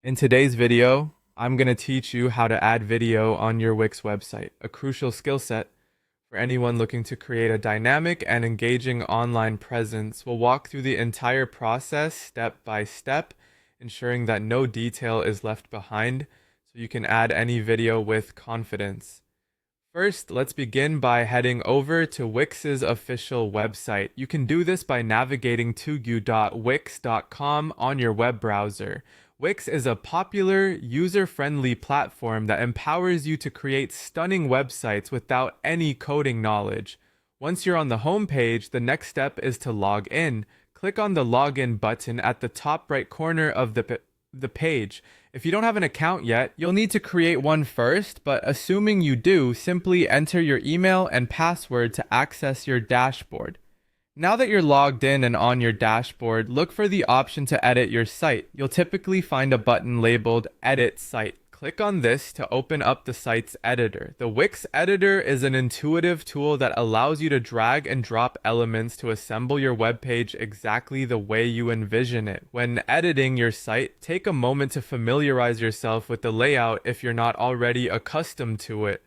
In today's video, I'm going to teach you how to add video on your Wix website, a crucial skill set for anyone looking to create a dynamic and engaging online presence. We'll walk through the entire process step by step, ensuring that no detail is left behind so you can add any video with confidence. First, let's begin by heading over to Wix's official website. You can do this by navigating to wix.com on your web browser. Wix is a popular, user-friendly platform that empowers you to create stunning websites without any coding knowledge. Once you're on the home page, the next step is to log in. Click on the login button at the top right corner of the page. If you don't have an account yet, you'll need to create one first, but assuming you do, simply enter your email and password to access your dashboard. Now that you're logged in and on your dashboard, look for the option to edit your site. You'll typically find a button labeled Edit Site. Click on this to open up the site's editor. The Wix editor is an intuitive tool that allows you to drag and drop elements to assemble your web page exactly the way you envision it. When editing your site, take a moment to familiarize yourself with the layout if you're not already accustomed to it.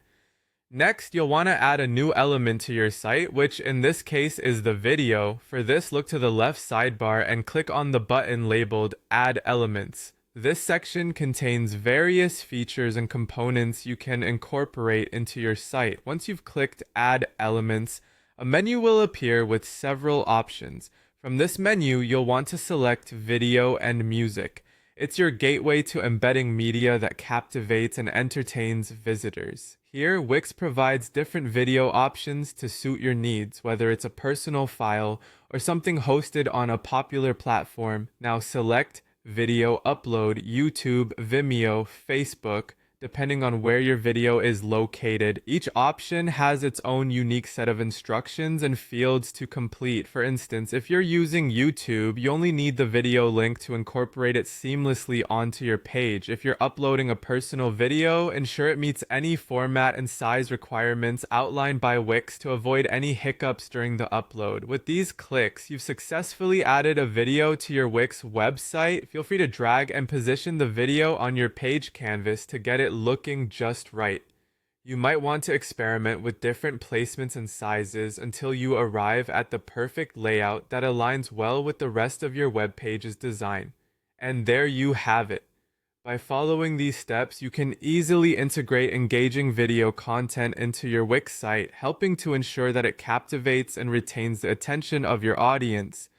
Next, you'll want to add a new element to your site, which in this case is the video. For this, look to the left sidebar and click on the button labeled Add Elements. This section contains various features and components you can incorporate into your site. Once you've clicked Add Elements, a menu will appear with several options. From this menu, you'll want to select Video and Music. It's your gateway to embedding media that captivates and entertains visitors. Here, Wix provides different video options to suit your needs, whether it's a personal file or something hosted on a popular platform. Now select Video Upload, YouTube, Vimeo, Facebook, depending on where your video is located. Each option has its own unique set of instructions and fields to complete. For instance, if you're using YouTube, you only need the video link to incorporate it seamlessly onto your page. If you're uploading a personal video, ensure it meets any format and size requirements outlined by Wix to avoid any hiccups during the upload. With these clicks, you've successfully added a video to your Wix website. Feel free to drag and position the video on your page canvas to get it looking just right. You might want to experiment with different placements and sizes until you arrive at the perfect layout that aligns well with the rest of your web page's design. And there you have it. By following these steps, you can easily integrate engaging video content into your Wix site, helping to ensure that it captivates and retains the attention of your audience.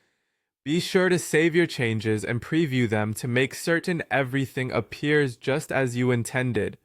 Be sure to save your changes and preview them to make certain everything appears just as you intended.